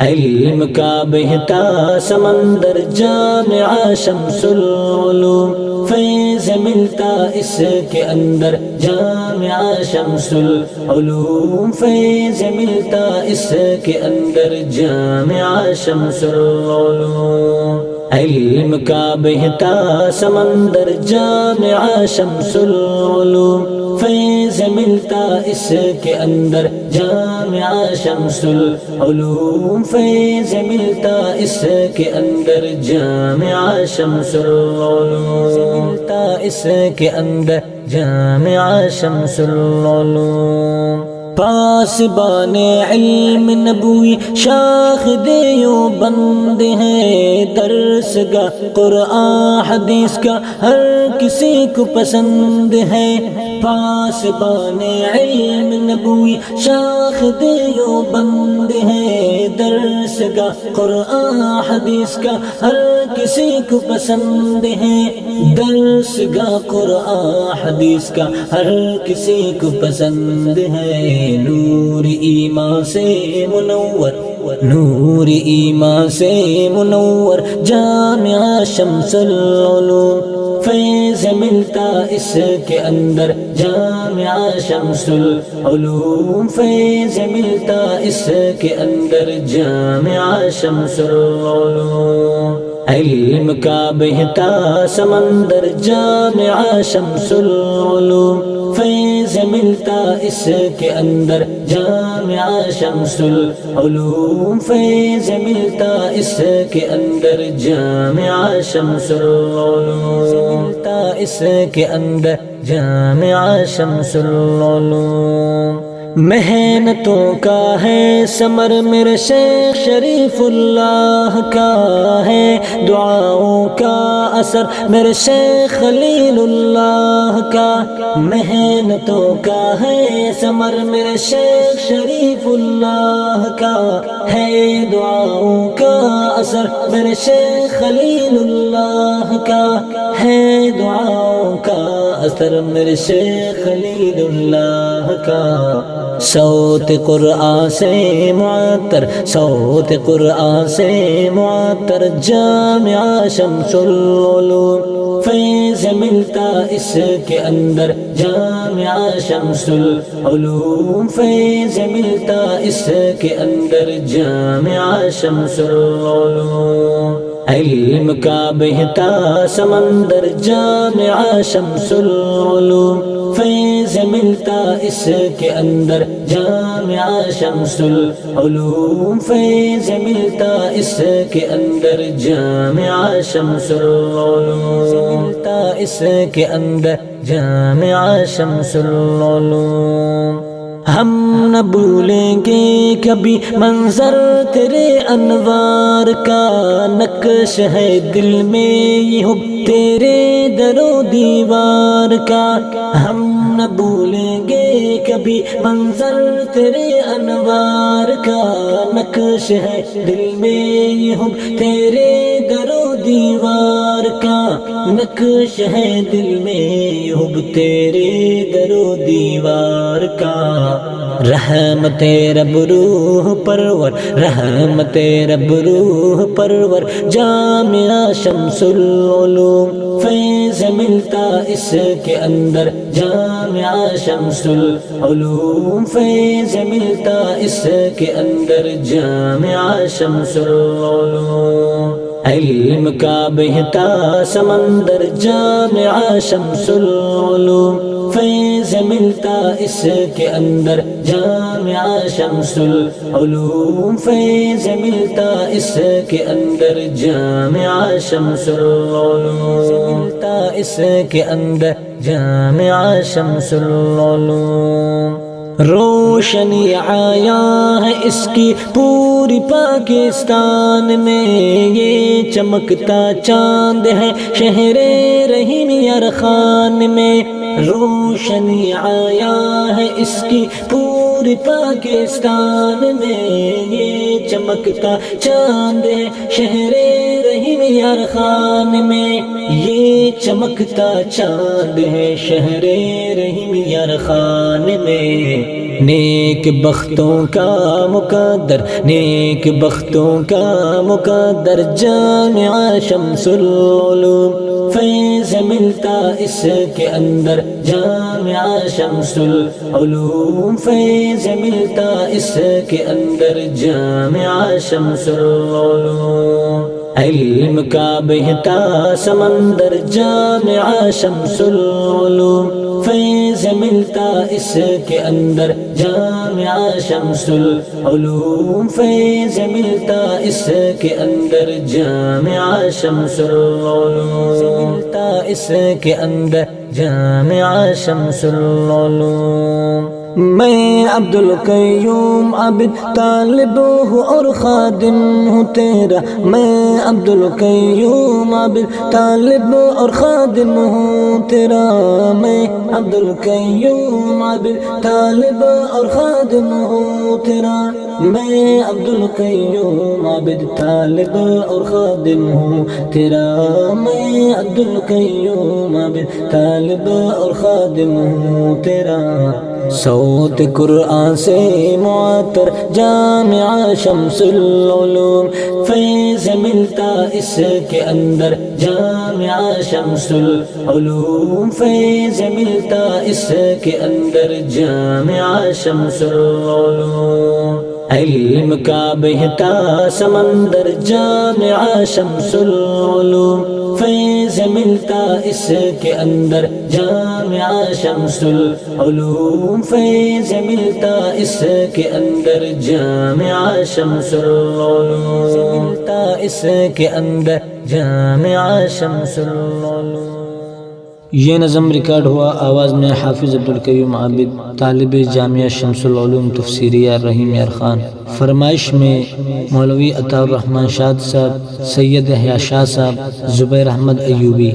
علم کا بہتا سمندر جامعہ شمس العلوم، فیض ملتا اس کے اندر جامعہ شمس العلوم، فیض ملتا اس کے اندر جامعہ شمس العلوم۔ علم کا بہتا سمندر جامعہ شمس العلوم، فیض ملتا اس کے اندر جامعہ شمس العلوم، فیض ملتا اس کے اندر جامعہ شمس العلوم، ملتا اس کے اندر جامعہ شمس العلوم۔ پاسبان علم نبوی شاخ دیو بند ہے، درس کا قرآن حدیث کا ہر کسی کو پسند ہے۔ پاسبان علم نبوی شاخ دیو بند ہے، درس کا قرآن حدیث کا ہر کسی کو پسند ہے، درس کا قرآن حدیث کا ہر کسی کو پسند ہے۔ نور ایمان سے منور، نور ایمان سے منور جامعہ شمس العلوم، فیض ملتا اس کے اندر جامعہ شمس العلوم، فیض ملتا اس کے اندر جامعہ شمس العلوم۔ علم کا بہتا سمندر جامعہ شمس العلوم، فیض ملتا اس کے اندر جامعہ شمس العلوم، فیض ملتا اس کے اندر جامعہ شمس العلوم، ملتا اس کے اندر جامعہ شمس العلوم۔ محنتوں کا ہے ثمر میرے شیخ شریف اللہ کا ہے، دعاؤں کا اثر میرے شیخ خلیل اللہ کا، محنتوں کا ہے ثمر میرے شیخ شریف اللہ کا ہے، دعاؤں کا اثر میرے شیخ خلیل اللہ کا ہے، دعاؤں کا اثر میرے شیخ خلیل اللہ کا۔ صوت قرآن سے معطر، صوت قرآن سے معطر جامعہ شمس العلوم، فیض ملتا اس کے اندر جامعہ شمس العلوم، فیض ملتا اس کے اندر جامعہ شمس العلوم۔ علم کا بہتا سمندر جامعہ شمس العلوم، فیض ملتا اس کے اندر جامعہ شمس العلوم، فیض ملتا اس کے اندر جامعہ شمس العلوم، ملتا اس کے اندر جامعہ شمس العلوم۔ ہم نہ بھولیں گے کبھی منظر تیرے انوار کا، نقش ہے دل میں یہ حب تیرے در و دیوار کا، ہم نہ بھولیں گے کبھی منظر تیرے انوار کا، نقش ہے دل میں یہ حب تیرے در و دیوار کا، نقش ہے دل میں یہ حب تیرے در و دیوار کا۔ رحمت رب روح پرور، رحمت رب روح پرور جامعہ شمس العلوم، فیض ملتا اس کے اندر جامعہ شمس العلوم، فیض ملتا اس کے اندر جامعہ شمس العلوم۔ علم کا بہتا سمندر جامعہ شمس العلوم، فیض ملتا اس کے اندر جامعہ شمس العلوم، فیض ملتا اس کے اندر جامعہ شمس العلوم، ملتا اس کے اندر جامعہ شمس العلوم۔ روشنی آیا ہے اس کی پوری پاکستان میں، یہ چمکتا چاند ہے شہر رحیم یارخان میں، روشنی آیا ہے اس کی پوری پاکستان میں، یہ چمکتا چاند ہے شہر رحیم یارخان میں، یہ چمکتا چاند ہے شہر رحیم یارخان میں۔ نیک بختوں کا مقدر، نیک بختوں کا مقدر جامعہ شمس العلوم، فیض ملتا اس کے اندر جامعہ شمس العلوم، فیض ملتا اس کے اندر جامعہ شمس العلوم، علم کا بہتا سمندر جامعہ شمس العلوم، فیض ملتا اس کے اندر جامعہ شمس العلوم، فیض ملتا اس کے اندر جامعہ شمس العلوم، ملتا اس کے اندر جامعہ شمس العلوم۔ میں عبد القیوم عابد طالب ہوں اور خادم ہوں تیرا، میں عبد القیوم عابد طالب اور خادم ہوں تیرا، میں عبد القیوم عابد طالب اور خادم ہوں تیرا، میں عبد القیوم عابد طالب اور خادم ہوں تیرا، میں عبد القیوم عابد طالب اور خادم ہوں تیرا، صوت قرآن سے معطر جامعہ شمس العلوم، فیض ملتا اس کے اندر جامعہ شمس العلوم، فیض ملتا اس کے اندر جامعہ شمس العلوم، علم کا بہتا سمندر جامعہ شمس العلوم، فیض ملتا اس کے اندر جامعہ شمس العلوم، فیض ملتا اس کے اندر جامعہ شمس العلوم، ملتا اس کے اندر جامعہ شمس العلوم۔ یہ نظم ریکارڈ ہوا آواز میں حافظ عبد القیوم عابد، طالب جامعہ شمس العلوم تفسیریہ رحیم یار خان، فرمائش میں مولوی عطا الرحمن شاد صاحب، سید یحییٰ شاہ صاحب، زبیر احمد ایوبی۔